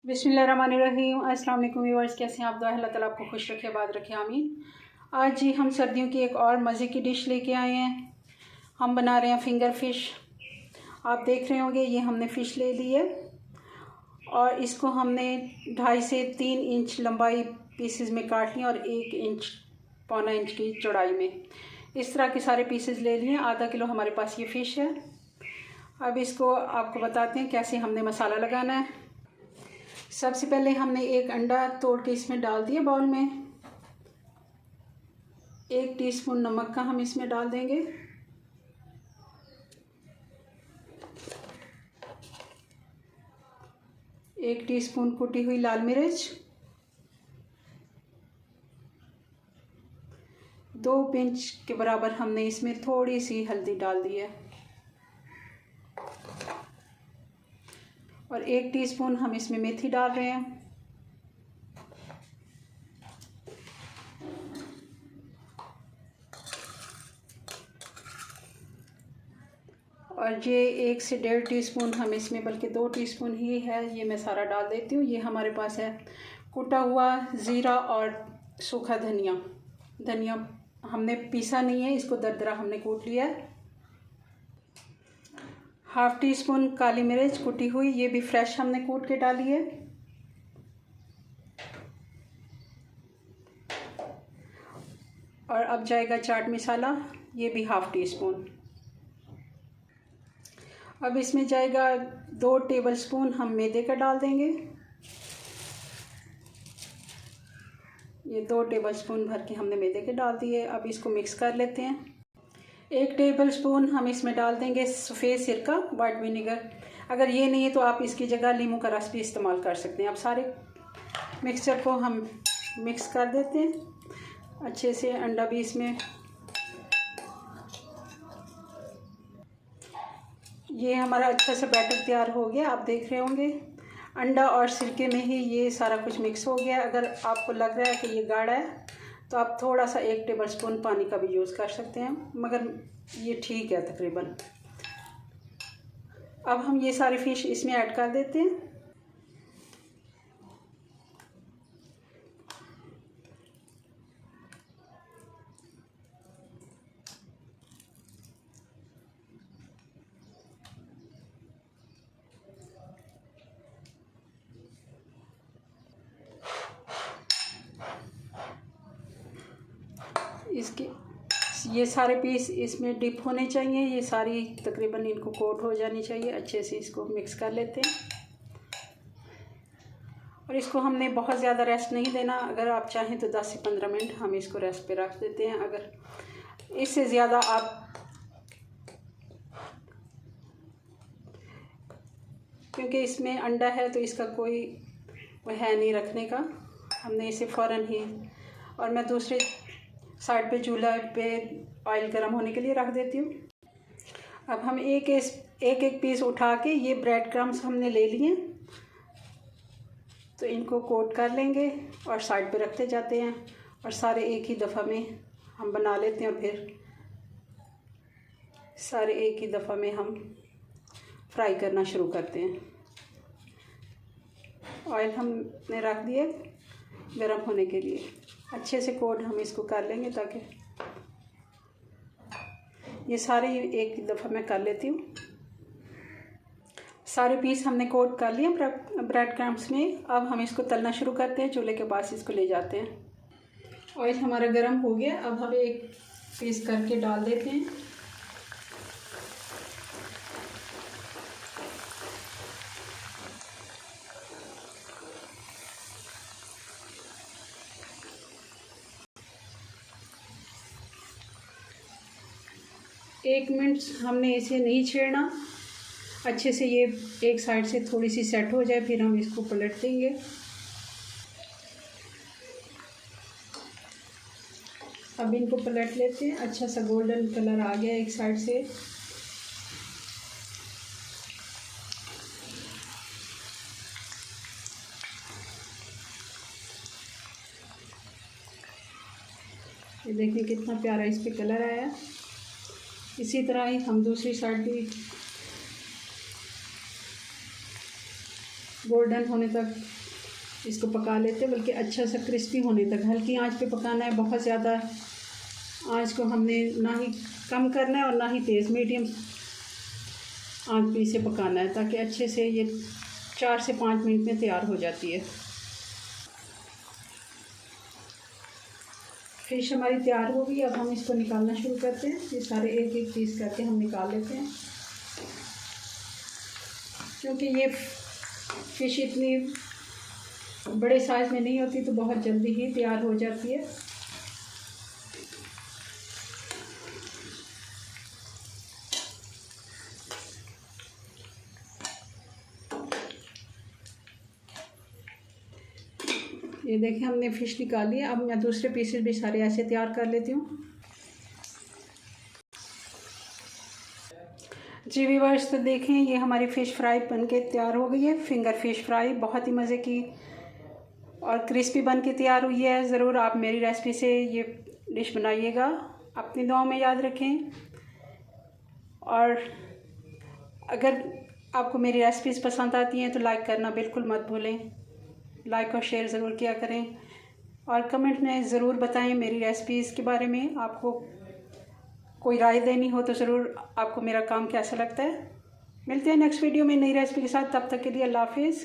बिस्मिल्लाहिर्रहमानिर्रहीम। अस्सलाम वालेकुम व्यूअर्स, कैसे हैं आप? दुआ है अल्लाह ताला आपको खुश रखे, आबाद रखे, आमीन। आज जी हम सर्दियों की एक और मज़े की डिश लेके आए हैं। हम बना रहे हैं फिंगर फ़िश। आप देख रहे होंगे ये हमने फ़िश ले ली है और इसको हमने 2.5 से 3 इंच लंबाई पीसेस में काट लिया और 1 इंच पौना इंच की चौड़ाई में इस तरह के सारे पीसेस ले लिए। आधा किलो हमारे पास ये फ़िश है। अब इसको आपको बताते हैं कैसे हमने मसाला लगाना है। सबसे पहले हमने एक अंडा तोड़ के इसमें डाल दिया बाउल में। 1 टीस्पून नमक का हम इसमें डाल देंगे। एक टीस्पून कुटी हुई लाल मिर्च, 2 पिंच के बराबर हमने इसमें थोड़ी सी हल्दी डाल दी है और 1 टीस्पून हम इसमें मेथी डाल रहे हैं। और ये 1 से 1.5 टीस्पून हम इसमें, बल्कि 2 टीस्पून ही है, ये मैं सारा डाल देती हूँ। ये हमारे पास है कुटा हुआ ज़ीरा और सूखा धनिया। धनिया हमने पीसा नहीं है, इसको दरदरा हमने कूट लिया है। 1/2 टीस्पून काली मिर्च कुटी हुई, ये भी फ्रेश हमने कूट के डाली है। और अब जाएगा चाट मसाला, ये भी 1/2 टीस्पून। अब इसमें जाएगा 2 टेबलस्पून हम मैदे का डाल देंगे। ये 2 टेबलस्पून भर के हमने मैदे के डाल दिए। अब इसको मिक्स कर लेते हैं। 1 टेबलस्पून हम इसमें डाल देंगे सफ़ेद सिरका, वाइट विनेगर। अगर ये नहीं है तो आप इसकी जगह नींबू का रस भी इस्तेमाल कर सकते हैं। अब सारे मिक्सचर को हम मिक्स कर देते हैं अच्छे से। अंडा भी इसमें, ये हमारा अच्छा सा बैटर तैयार हो गया। आप देख रहे होंगे अंडा और सिरके में ही ये सारा कुछ मिक्स हो गया। अगर आपको लग रहा है कि ये गाढ़ा है तो आप थोड़ा सा 1 टेबलस्पून पानी का भी यूज़ कर सकते हैं, मगर ये ठीक है तकरीबन। अब हम ये सारे फ़िश इसमें ऐड कर देते हैं। इसके ये सारे पीस इसमें डिप होने चाहिए। ये सारी तकरीबन इनको कोट हो जानी चाहिए। अच्छे से इसको मिक्स कर लेते हैं और इसको हमने बहुत ज़्यादा रेस्ट नहीं देना। अगर आप चाहें तो 10 से 15 मिनट हम इसको रेस्ट पे रख देते हैं। अगर इससे ज़्यादा आप, क्योंकि इसमें अंडा है तो इसका कोई वो है नहीं रखने का, हमने इसे फ़ौरन ही। और मैं दूसरे साइड पे चूल्हा पे ऑयल गर्म होने के लिए रख देती हूँ। अब हम एक एक पीस उठा के, ये ब्रेड क्रम्स हमने ले लिए तो इनको कोट कर लेंगे और साइड पे रखते जाते हैं। और सारे एक ही दफ़ा में हम बना लेते हैं और फिर सारे एक ही दफ़ा में हम फ्राई करना शुरू करते हैं। ऑयल हमने रख दिए गरम होने के लिए। अच्छे से कोट हम इसको कर लेंगे ताकि ये सारे एक दफ़ा मैं कर लेती हूँ। सारे पीस हमने कोट कर लिए ब्रेड क्रम्स में। अब हम इसको तलना शुरू करते हैं। चूल्हे के पास इसको ले जाते हैं। ऑयल हमारा गर्म हो गया। अब हम एक पीस करके डाल देते हैं। एक मिनट हमने इसे नहीं छेड़ना, अच्छे से ये एक साइड से थोड़ी सी सेट हो जाए, फिर हम इसको पलट देंगे। अब इनको पलट लेते हैं। अच्छा सा गोल्डन कलर आ गया एक साइड से। ये देखिए कितना प्यारा इस पे कलर आया। इसी तरह ही हम दूसरी साइड भी गोल्डन होने तक इसको पका लेते हैं, बल्कि अच्छा सा क्रिस्पी होने तक हल्की आंच पे पकाना है। बहुत ज़्यादा आंच को हमने ना ही कम करना है और ना ही तेज़, मीडियम आंच पे इसे पकाना है ताकि अच्छे से ये 4 से 5 मिनट में तैयार हो जाती है। फिश हमारी तैयार हो गई। अब हम इसको निकालना शुरू करते हैं। ये सारे एक एक पीस करके हम निकाल लेते हैं, क्योंकि ये फ़िश इतनी बड़े साइज़ में नहीं होती तो बहुत जल्दी ही तैयार हो जाती है। ये देखें हमने फ़िश निकाली है। अब मैं दूसरे पीसेस भी सारे ऐसे तैयार कर लेती हूँ। जी व्यूअर्स, तो देखें ये हमारी फ़िश फ्राई बनके तैयार हो गई है। फिंगर फ़िश फ्राई बहुत ही मज़े की और क्रिस्पी बन के तैयार हुई है। ज़रूर आप मेरी रेसिपी से ये डिश बनाइएगा, अपनी दुआओं में याद रखें। और अगर आपको मेरी रेसिपीज़ पसंद आती हैं तो लाइक करना बिल्कुल मत भूलें। लाइक और शेयर ज़रूर किया करें और कमेंट में ज़रूर बताएं मेरी रेसिपीज़ के बारे में। आपको कोई राय देनी हो तो ज़रूर आपको मेरा काम कैसा लगता है। मिलते हैं नेक्स्ट वीडियो में नई रेसिपी के साथ। तब तक के लिए अल्लाह हाफिज़।